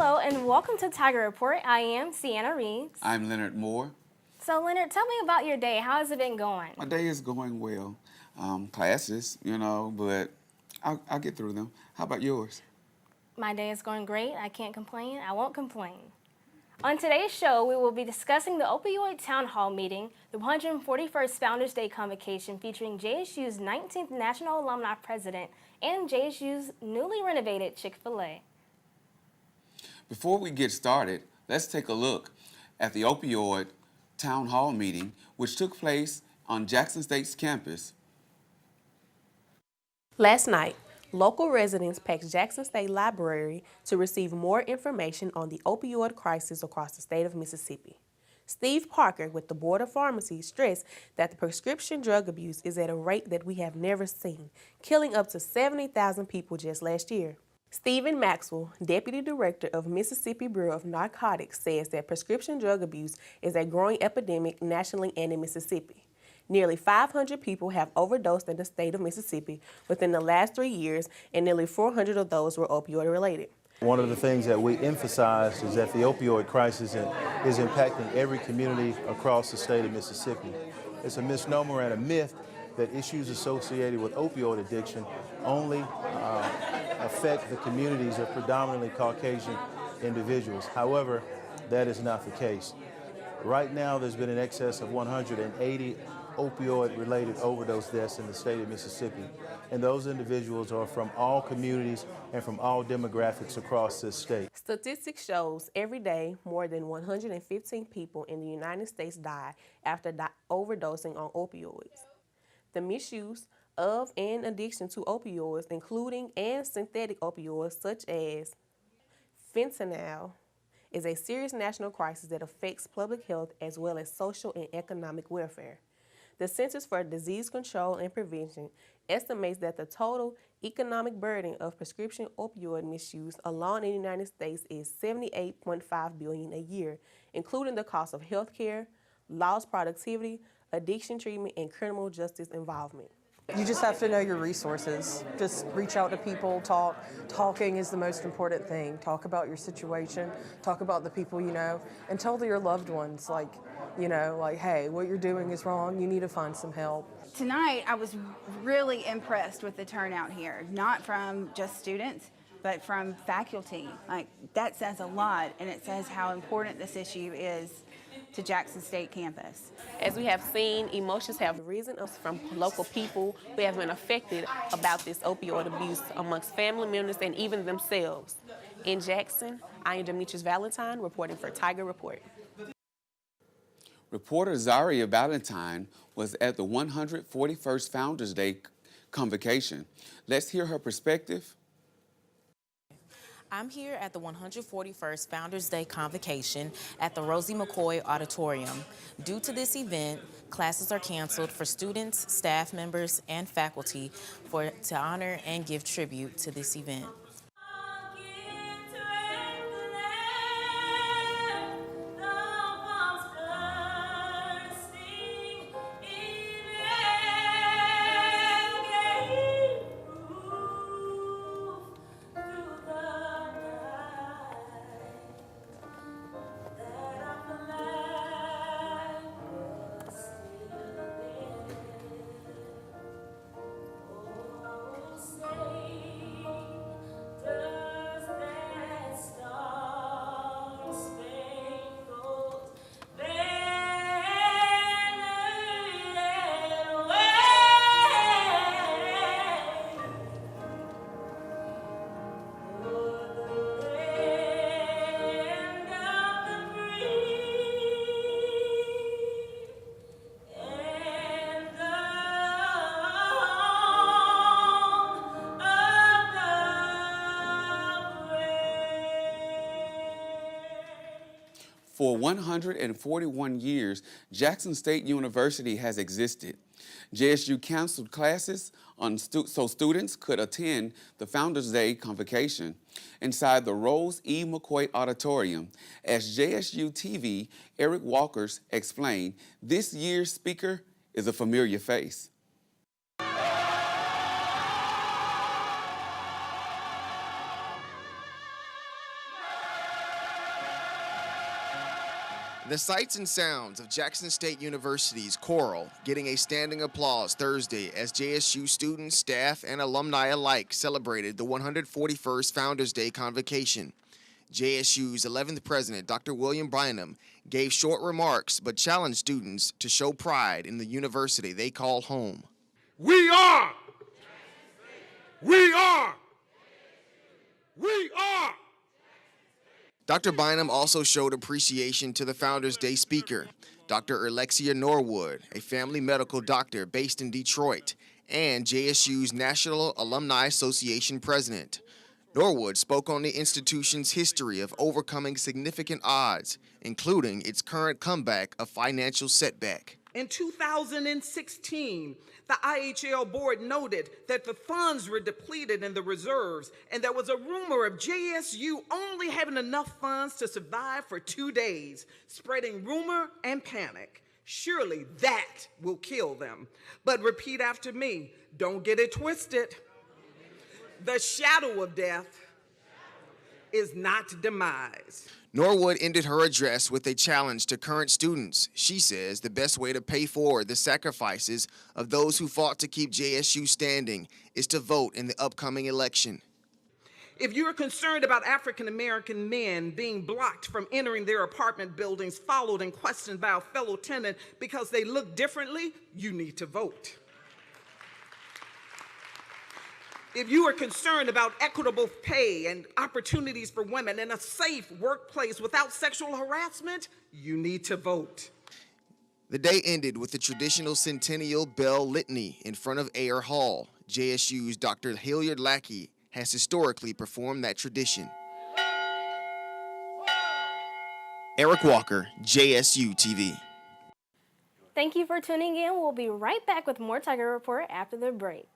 Hello and welcome to Tiger Report. I am Sienna Reeves. I'm Leonard Moore. So Leonard, tell me about your day. How has it been going? My day is going well. Classes, but I'll get through them. How about yours? My day is going great. I can't complain. I won't complain. On today's show, we will be discussing the Opioid Town Hall meeting, the 141st Founders Day Convocation featuring JSU's 19th National Alumni President and JSU's newly renovated Chick-fil-A. Before we get started, let's take a look at the Opioid Town Hall meeting, which took place on Jackson State's campus. Last night, local residents packed Jackson State Library to receive more information on the opioid crisis across the state of Mississippi. Steve Parker with the Board of Pharmacy stressed that the prescription drug abuse is at a rate that we have never seen, killing up to 70,000 people just last year. Stephen Maxwell, Deputy Director of Mississippi Bureau of Narcotics, says that prescription drug abuse is a growing epidemic nationally and in Mississippi. Nearly 500 people have overdosed in the state of Mississippi within the last 3 years, and nearly 400 of those were opioid-related. One of the things that we emphasize is that the opioid crisis is impacting every community across the state of Mississippi. It's a misnomer and a myth that issues associated with opioid addiction only affect the communities of predominantly Caucasian individuals. However, that is not the case. Right now, there's been in excess of 180 opioid-related overdose deaths in the state of Mississippi, and those individuals are from all communities and from all demographics across this state. Statistics shows every day more than 115 people in the United States die after overdosing on opioids. The misuse of and addiction to opioids, including and synthetic opioids such as fentanyl, is a serious national crisis that affects public health as well as social and economic welfare. The Centers for Disease Control and Prevention estimates that the total economic burden of prescription opioid misuse alone in the United States is $78.5 billion a year, including the cost of health care, lost productivity, addiction treatment, and criminal justice involvement. You just have to know your resources. Just reach out to people, talk. Talking is the most important thing. Talk about your situation, talk about the people you know, and tell your loved ones, hey, what you're doing is wrong, you need to find some help. Tonight, I was really impressed with the turnout here, not from just students, but from faculty. That says a lot, and it says how important this issue is to Jackson State campus. As we have seen, emotions have risen up from local people who have been affected about this opioid abuse amongst family members and even themselves. In Jackson, I am Demetrius Valentine reporting for Tiger Report. Reporter Zaria Valentine was at the 141st Founders Day convocation. Let's hear her perspective. I'm here at the 141st Founders Day Convocation at the Rosie McCoy Auditorium. Due to this event, classes are canceled for students, staff members, and faculty to honor and give tribute to this event. For 141 years, Jackson State University has existed. JSU canceled classes so students could attend the Founders Day convocation inside the Rose E. McCoy Auditorium. As JSU-TV Eric Walkers explained, this year's speaker is a familiar face. The sights and sounds of Jackson State University's choral getting a standing applause Thursday as JSU students, staff, and alumni alike celebrated the 141st Founders Day convocation. JSU's 11th president, Dr. William Bynum, gave short remarks but challenged students to show pride in the university they call home. We are! Dr. Bynum also showed appreciation to the Founders Day speaker, Dr. Alexia Norwood, a family medical doctor based in Detroit, and JSU's National Alumni Association president. Norwood spoke on the institution's history of overcoming significant odds, including its current comeback of financial setback. In 2016, the IHL board noted that the funds were depleted in the reserves, and there was a rumor of JSU only having enough funds to survive for 2 days, spreading rumor and panic. Surely that will kill them. But repeat after me, don't get it twisted. The shadow of death is not demise. Norwood ended her address with a challenge to current students. She says the best way to pay forward the sacrifices of those who fought to keep JSU standing is to vote in the upcoming election. If you're concerned about African American men being blocked from entering their apartment buildings, followed and questioned by a fellow tenant because they look differently, you need to vote. If you are concerned about equitable pay and opportunities for women and a safe workplace without sexual harassment, you need to vote. The day ended with the traditional Centennial Bell Litany in front of Ayer Hall. JSU's Dr. Hilliard Lackey has historically performed that tradition. Eric Walker, JSU-TV. Thank you for tuning in. We'll be right back with more Tiger Report after the break.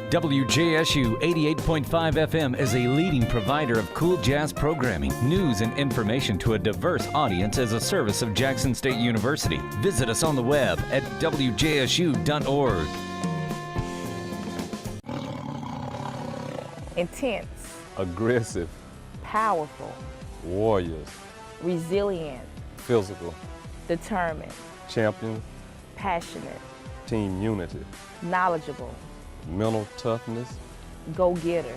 WJSU 88.5 FM is a leading provider of cool jazz programming, news, and information to a diverse audience as a service of Jackson State University. Visit us on the web at wjsu.org. Intense, aggressive, powerful, warriors, resilient, physical, determined, champion, passionate, team unity, knowledgeable, mental toughness, go-getters.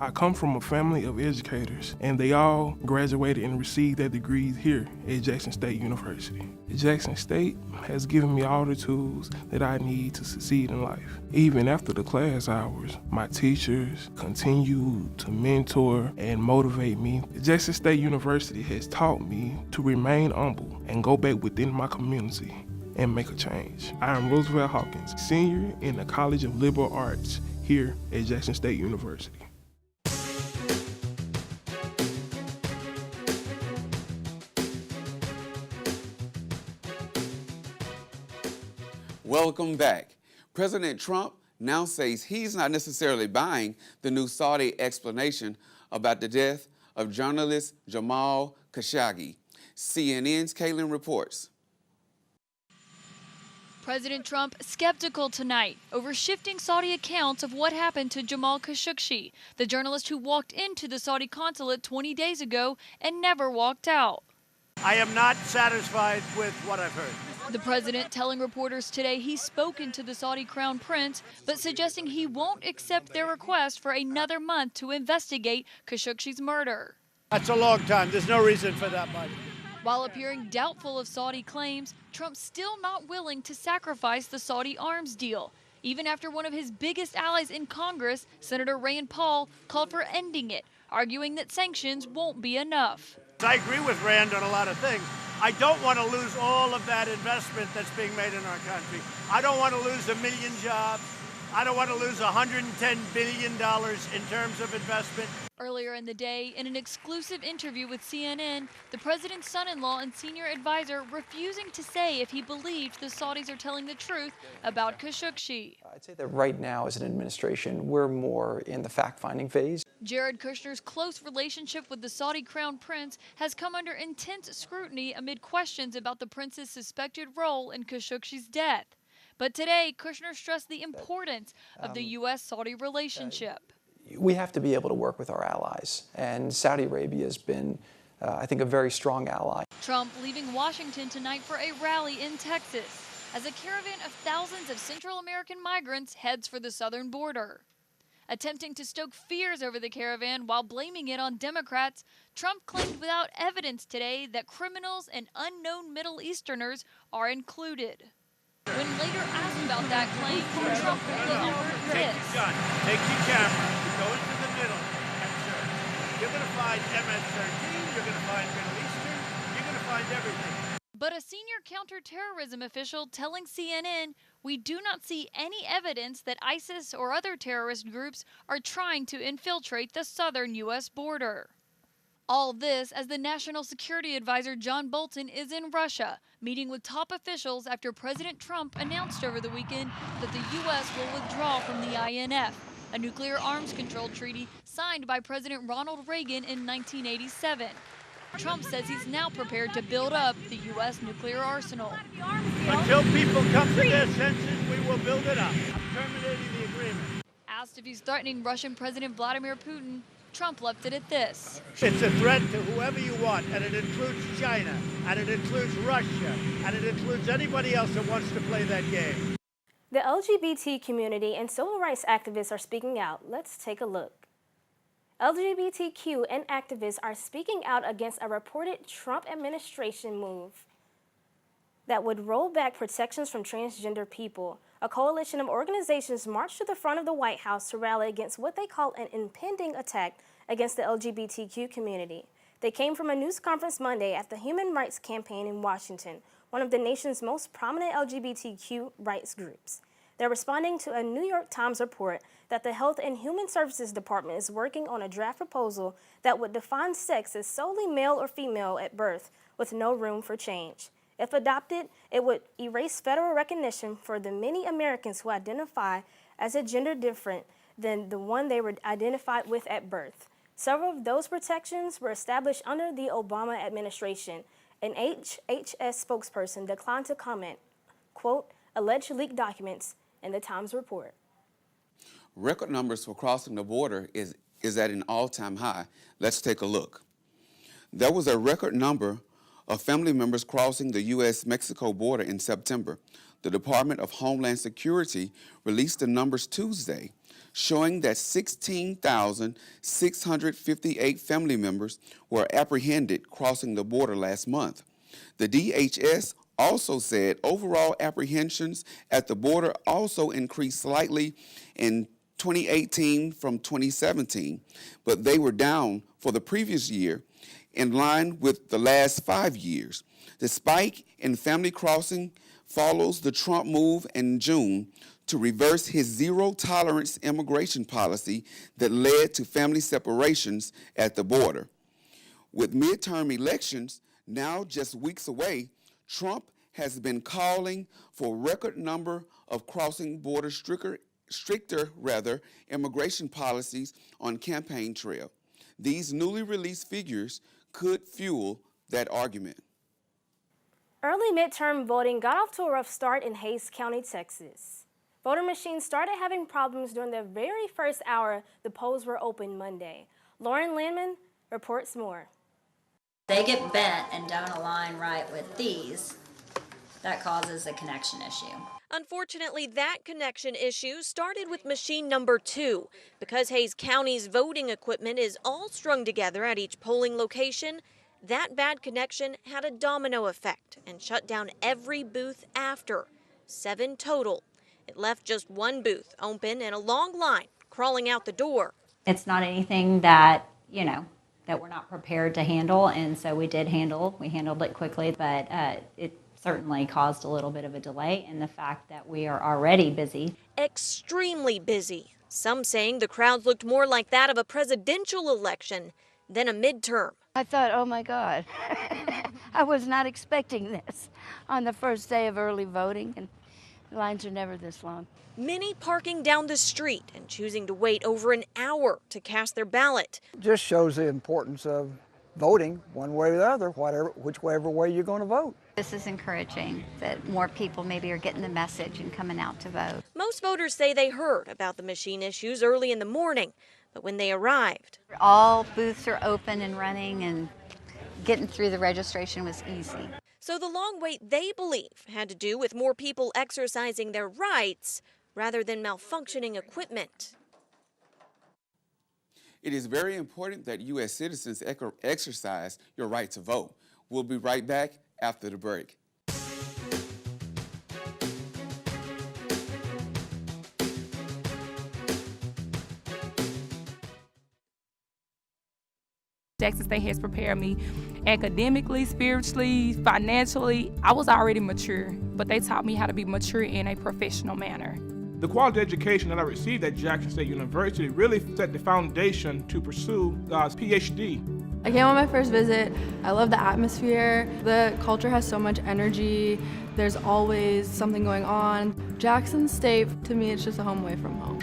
I come from a family of educators, and they all graduated and received their degrees here at Jackson State University. Jackson State has given me all the tools that I need to succeed in life. Even after the class hours, my teachers continue to mentor and motivate me. Jackson State University has taught me to remain humble and go back within my community and make a change. I am Roosevelt Hawkins, senior in the College of Liberal Arts here at Jackson State University. Welcome back. President Trump now says he's not necessarily buying the new Saudi explanation about the death of journalist Jamal Khashoggi. CNN's Caitlin reports. President Trump skeptical tonight over shifting Saudi accounts of what happened to Jamal Khashoggi, the journalist who walked into the Saudi consulate 20 days ago and never walked out. I am not satisfied with what I've heard. The president telling reporters today he's spoken to the Saudi crown prince, but suggesting he won't accept their request for another month to investigate Khashoggi's murder. That's a long time. There's no reason for that much. While appearing doubtful of Saudi claims, Trump's still not willing to sacrifice the Saudi arms deal, even after one of his biggest allies in Congress, Senator Rand Paul, called for ending it, arguing that sanctions won't be enough. I agree with Rand on a lot of things. I don't want to lose all of that investment that's being made in our country. I don't want to lose 1 million jobs. I don't want to lose $110 billion in terms of investment. Earlier in the day, in an exclusive interview with CNN, the president's son-in-law and senior advisor refusing to say if he believed the Saudis are telling the truth about Khashoggi. I'd say that right now as an administration, we're more in the fact-finding phase. Jared Kushner's close relationship with the Saudi crown prince has come under intense scrutiny amid questions about the prince's suspected role in Khashoggi's death. But today, Kushner stressed the importance of the U.S.-Saudi relationship. We have to be able to work with our allies, and Saudi Arabia has been, I think, a very strong ally. Trump leaving Washington tonight for a rally in Texas as a caravan of thousands of Central American migrants heads for the southern border. Attempting to stoke fears over the caravan while blaming it on Democrats, Trump claimed without evidence today that criminals and unknown Middle Easterners are included. When later asked about that claim, Trump only offered this. Take your gun, take your camera, go into the middle and search. You're going to find MS-13, you're going to find Middle Eastern, you're going to find everything. But a senior counterterrorism official telling CNN, we do not see any evidence that ISIS or other terrorist groups are trying to infiltrate the southern U.S. border. All this as the National Security Advisor John Bolton is in Russia, meeting with top officials after President Trump announced over the weekend that the U.S. will withdraw from the INF, a nuclear arms control treaty signed by President Ronald Reagan in 1987. Trump says he's now prepared to build up the U.S. nuclear arsenal. Until people come to their senses, we will build it up. I'm terminating the agreement. Asked if he's threatening Russian President Vladimir Putin, Trump left it at this. It's a threat to whoever you want, and it includes China, and it includes Russia, and it includes anybody else that wants to play that game. The LGBT community and civil rights activists are speaking out. Let's take a look. LGBTQ and activists are speaking out against a reported Trump administration move that would roll back protections from transgender people. A coalition of organizations marched to the front of the White House to rally against what they call an impending attack against the LGBTQ community. They came from a news conference Monday at the Human Rights Campaign in Washington, one of the nation's most prominent LGBTQ rights groups. They're responding to a New York Times report that the Health and Human Services Department is working on a draft proposal that would define sex as solely male or female at birth with no room for change. If adopted, it would erase federal recognition for the many Americans who identify as a gender different than the one they were identified with at birth. Several of those protections were established under the Obama administration. An HHS spokesperson declined to comment, quote, alleged leaked documents in the Times report. Record numbers for crossing the border is at an all-time high. Let's take a look. There was a record number of family members crossing the U.S.-Mexico border in September. The Department of Homeland Security released the numbers Tuesday, showing that 16,658 family members were apprehended crossing the border last month. The DHS also said overall apprehensions at the border also increased slightly in 2018 from 2017, but they were down for the previous year, in line with the last 5 years. The spike in family crossing follows the Trump move in June to reverse his zero-tolerance immigration policy that led to family separations at the border. With midterm elections now just weeks away, Trump has been calling for a record number of crossing border stricter immigration policies on campaign trail. These newly released figures could fuel that argument. Early midterm voting got off to a rough start in Hays County, Texas. Voter machines started having problems during the very first hour the polls were open Monday. Lauren Landman reports more. They get bent and don't align right with these. That causes a connection issue. Unfortunately, that connection issue started with machine number 2. Because Hays County's voting equipment is all strung together at each polling location, that bad connection had a domino effect and shut down every booth after. 7 total. It left just one booth open and a long line crawling out the door. It's not anything that, that we're not prepared to handle, and so we handled it quickly, but it certainly caused a little bit of a delay in the fact that we are already busy. Extremely busy. Some saying the crowds looked more like that of a presidential election than a midterm. I thought, oh my God, I was not expecting this on the first day of early voting, and the lines are never this long. Many parking down the street and choosing to wait over an hour to cast their ballot. Just shows the importance of voting one way or the other, whichever way you're going to vote. This is encouraging that more people maybe are getting the message and coming out to vote. Most voters say they heard about the machine issues early in the morning, but when they arrived, All booths are open and running, and getting through the registration was easy. so the long wait they believe had to do with more people exercising their rights rather than malfunctioning equipment. It is very important that you as citizens exercise your right to vote. We'll be right back after the break. Jackson State has prepared me academically, spiritually, financially. I was already mature, but they taught me how to be mature in a professional manner. The quality education that I received at Jackson State University really set the foundation to pursue God's PhD. I came on my first visit. I love the atmosphere. The culture has so much energy. There's always something going on. Jackson State, to me, it's just a home away from home.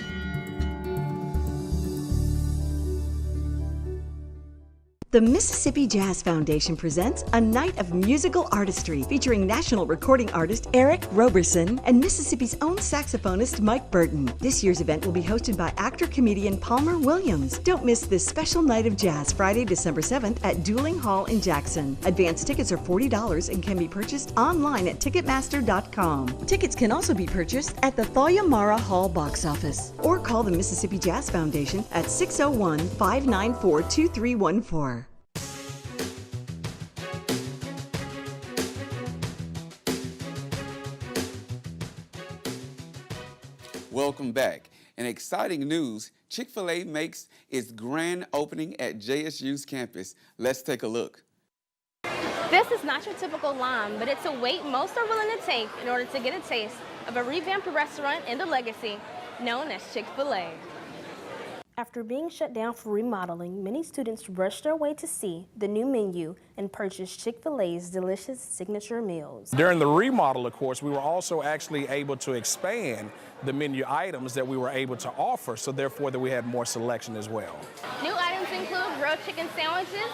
The Mississippi Jazz Foundation presents a night of musical artistry featuring national recording artist Eric Roberson and Mississippi's own saxophonist Mike Burton. This year's event will be hosted by actor-comedian Palmer Williams. Don't miss this special night of jazz Friday, December 7th at Dueling Hall in Jackson. Advance tickets are $40 and can be purchased online at Ticketmaster.com. Tickets can also be purchased at the Thalia Mara Hall box office or call the Mississippi Jazz Foundation at 601-594-2314. Welcome back. In exciting news, Chick-fil-A makes its grand opening at JSU's campus. Let's take a look. This is not your typical line, but it's a wait most are willing to take in order to get a taste of a revamped restaurant in the legacy known as Chick-fil-A. After being shut down for remodeling, many students rushed their way to see the new menu and purchase Chick-fil-A's delicious signature meals. During the remodel, of course, we were also actually able to expand the menu items that we were able to offer, so therefore that we had more selection as well. New items include grilled chicken sandwiches,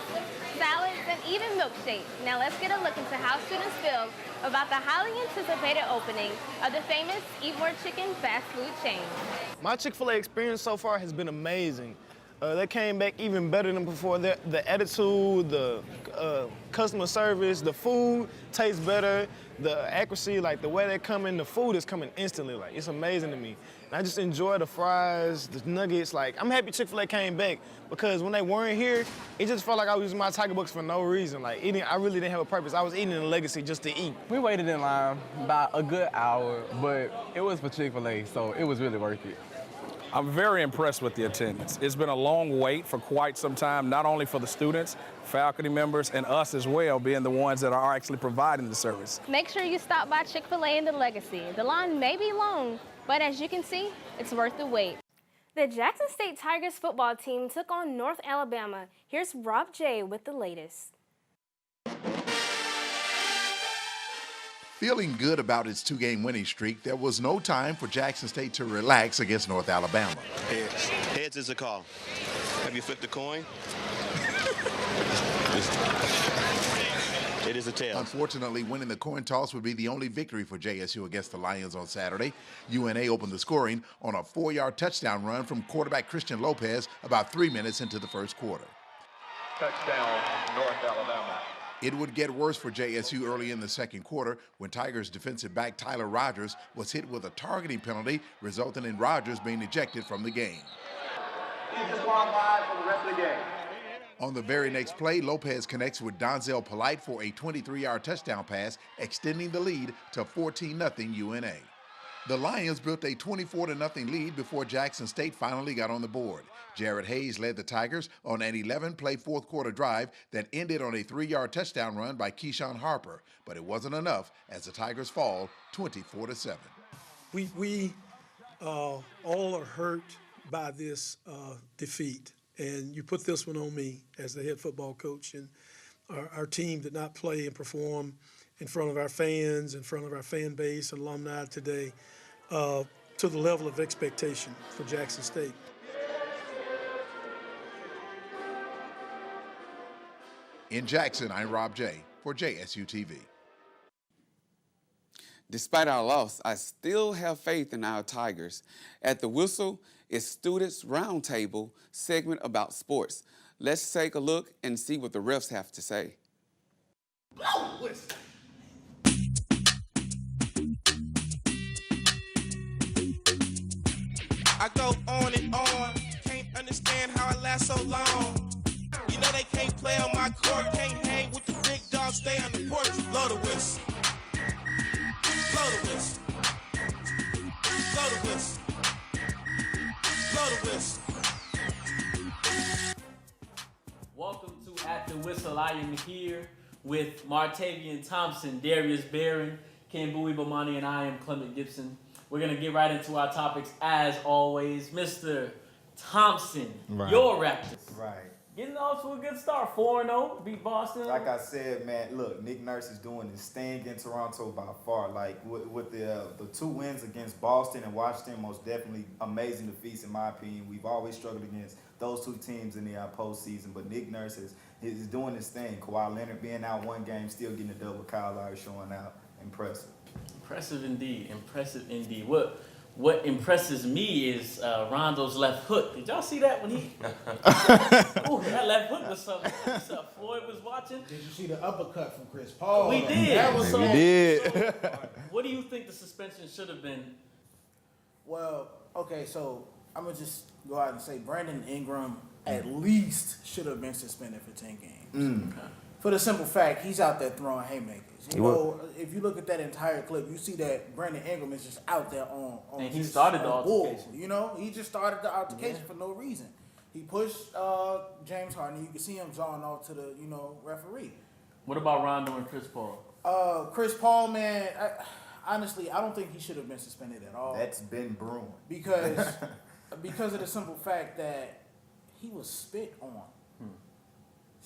salads, and even milkshakes. Now let's get a look into how students feel about the highly anticipated opening of the famous Eat More Chicken fast food chain. My Chick-fil-A experience so far has been amazing. They came back even better than before. The attitude, the customer service, the food tastes better, the accuracy, like the way they come in, the food is coming instantly. Like, it's amazing to me. And I just enjoy the fries, the nuggets. Like, I'm happy Chick-fil-A came back because when they weren't here, it just felt like I was using my Tiger Books for no reason. Like, eating, I really didn't have a purpose. I was eating in the legacy just to eat. We waited in line about a good hour, but it was for Chick-fil-A, so it was really worth it. I'm very impressed with the attendance. It's been a long wait for quite some time, not only for the students, faculty members, and us as well, being the ones that are actually providing the service. Make sure you stop by Chick-fil-A in the legacy. The line may be long, but as you can see, it's worth the wait. The Jackson State Tigers football team took on North Alabama. Here's Rob J with the latest. Feeling good about its two-game winning streak, there was no time for Jackson State to relax against North Alabama. Heads. Heads is a call. Have you flipped a coin? It is a tail. Unfortunately, winning the coin toss would be the only victory for JSU against the Lions on Saturday. UNA opened the scoring on a 4-yard touchdown run from quarterback Christian Lopez about 3 minutes into the first quarter. Touchdown, North Alabama. It would get worse for JSU early in the second quarter when Tigers defensive back Tyler Rogers was hit with a targeting penalty, resulting in Rogers being ejected from the game. He's disqualified for the rest of the game. On the very next play, Lopez connects with Donzel Polite for a 23-yard touchdown pass, extending the lead to 14-0 UNA. The Lions built a 24-0 lead before Jackson State finally got on the board. Jared Hayes led the Tigers on an 11-play fourth-quarter drive that ended on a 3-yard touchdown run by Keyshawn Harper, but it wasn't enough as the Tigers fall 24-7. We all are hurt by this defeat, and you put this one on me as the head football coach. And our team did not play and perform in front of our fans, in front of our fan base and alumni today to the level of expectation for Jackson State. In Jackson, I'm Rob J. for JSU-TV. Despite our loss, I still have faith in our Tigers. At the Whistle is Students Roundtable segment about sports. Let's take a look and see what the refs have to say. I go on and on, can't understand how I last so long. You know they can't play on my court, can't hang with the big dogs, stay on the porch. Blow the whistle. Blow the whistle. Blow the whistle. Blow the whistle. Welcome to At the Whistle. I am here with Martavian Thompson, Darius Barron, Ken Bowie Bomani, and I am Clement Gibson. We're going to get right into our topics as always. Mr. Thompson, your Raptors. Right. Getting off to a good start, 4-0, beat Boston. Like I said, man, look, Nick Nurse is doing his thing in Toronto by far. Like with the 2 wins against Boston and Washington, most definitely amazing defeats in my opinion. We've always struggled against those 2 teams in the postseason, but Nick Nurse is doing his thing. Kawhi Leonard being out 1 game, still getting a double. Kyle Lowry showing out. Impressive. Impressive indeed. Impressive indeed. What impresses me is Rondo's left hook. Did y'all see that when he? Ooh, that left hook was something. Floyd was watching. Did you see the uppercut from Chris Paul? We did. That was So, did. What do you think the suspension should have been? Well, okay, so I'm gonna just go out and say Brandon Ingram at least should have been suspended for 10 games. For the simple fact, he's out there throwing haymakers. You know, if you look at that entire clip, you see that Brandon Ingram is just out there on And he started the altercation. You know, he just started the altercation for no reason. He pushed James Harden. You can see him jawing off to the referee. What about Rondo and Chris Paul? Chris Paul, man, honestly, I don't think he should have been suspended at all. That's been brewing. Because of the simple fact that he was spit on.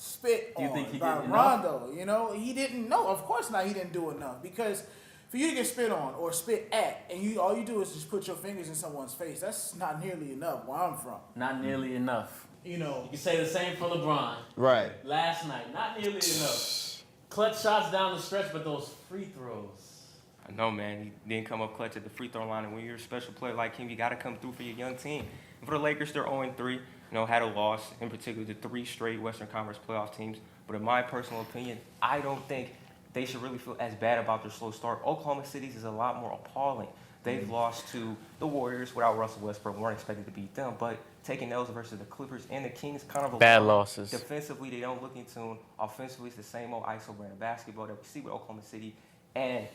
Spit Do you on think he by did enough? Rondo. You know, he didn't. No, of course not. He didn't do enough because for you to get spit on or spit at, and all you do is just put your fingers in someone's face. That's not nearly enough where I'm from. Not nearly enough. You know, You can say the same for LeBron. Right. Last night, not nearly enough. Clutch shots down the stretch, but those free throws. I know, man. He didn't come up clutch at the free throw line, and when you're a special player like him, you got to come through for your young team. And for the Lakers, they're 0-3. Had a loss, in particular to 3 straight Western Conference playoff teams. But in my personal opinion, I don't think they should really feel as bad about their slow start. Oklahoma City's is a lot more appalling. They've lost to the Warriors without Russell Westbrook. Weren't expected to beat them, but taking those versus the Clippers and the Kings, kind of a Bad losses. Defensively, they don't look in tune. Offensively, it's the same old ISO brand of basketball that we see with Oklahoma City. And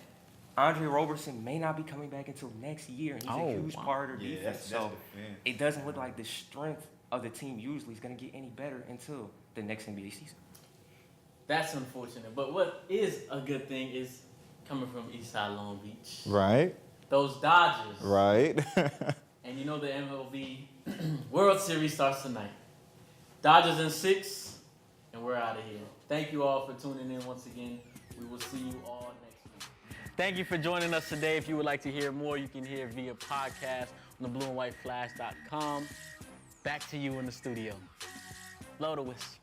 Andre Roberson may not be coming back until next year, and he's a huge part of their defense. So it doesn't look like the strength of the team usually is going to get any better until the next NBA season. That's unfortunate. But what is a good thing is coming from Eastside Long Beach. Right. Those Dodgers. Right. And you know the MLB World Series starts tonight. Dodgers in 6, and we're out of here. Thank you all for tuning in once again. We will see you all next week. Thank you for joining us today. If you would like to hear more, you can hear via podcast on theblueandwhiteflash.com. Back to you in the studio. Blow the whistle.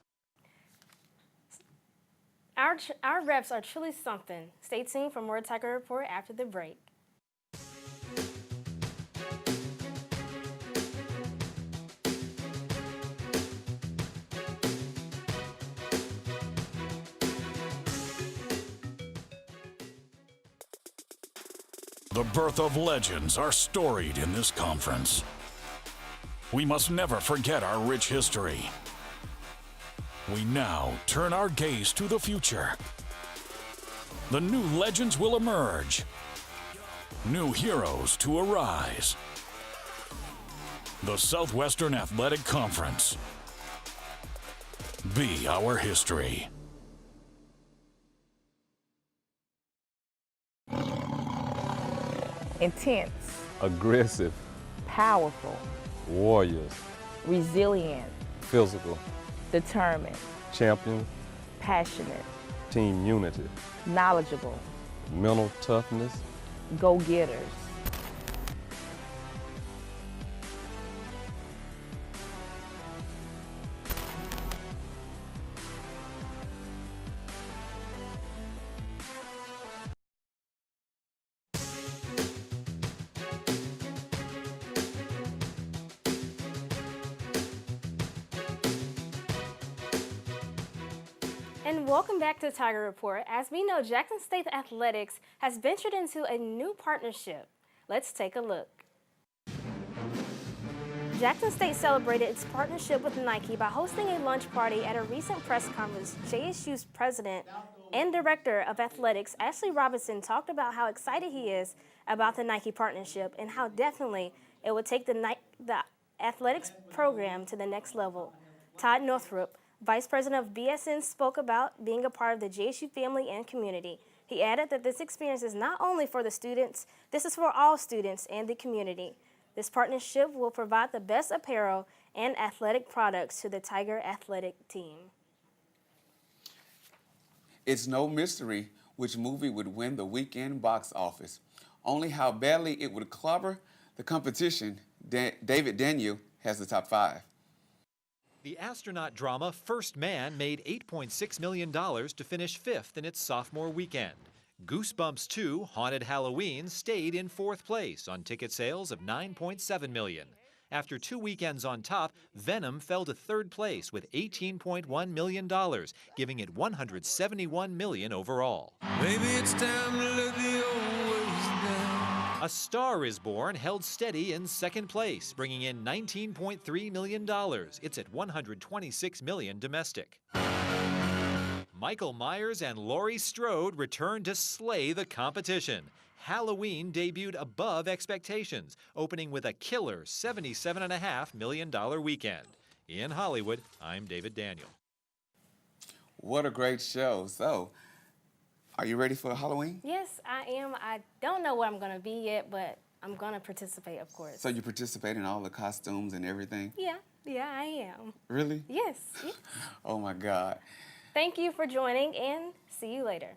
Our reps are truly something. Stay tuned for more Tiger Report after the break. The birth of legends are storied in this conference. We must never forget our rich history. We now turn our gaze to the future. The new legends will emerge. New heroes to arise. The Southwestern Athletic Conference. Be our history. Intense, Aggressive. powerful, warriors, resilient, physical, determined, champion, passionate, team unity, knowledgeable, mental toughness, go-getters. And welcome back to Tiger Report. As we know, Jackson State Athletics has ventured into a new partnership. Let's take a look. Jackson State celebrated its partnership with Nike by hosting a lunch party at a recent press conference. JSU's president and director of athletics, Ashley Robinson, talked about how excited he is about the Nike partnership and how definitely it would take the athletics program to the next level. Todd Northrup, Vice President of BSN, spoke about being a part of the JSU family and community. He added that this experience is not only for the students, this is for all students and the community. This partnership will provide the best apparel and athletic products to the Tiger athletic team. It's no mystery which movie would win the weekend box office, only how badly it would clobber the competition. David Daniel has the top 5. The astronaut drama First Man made $8.6 million to finish 5th in its sophomore weekend. Goosebumps 2: Haunted Halloween stayed in 4th place on ticket sales of $9.7 million. After 2 weekends on top, Venom fell to 3rd place with $18.1 million, giving it $171 million overall. Maybe it's time to let the old ways down. A Star is Born held steady in 2nd place, bringing in $19.3 million. It's at $126 million domestic. Michael Myers and Laurie Strode returned to slay the competition. Halloween debuted above expectations, opening with a killer $77.5 million weekend. In Hollywood, I'm David Daniel. What a great show. So, are you ready for Halloween? Yes, I am. I don't know what I'm going to be yet, but I'm going to participate, of course. So you participate in all the costumes and everything? Yeah, I am. Really? Yes. Oh my God. Thank you for joining, and see you later.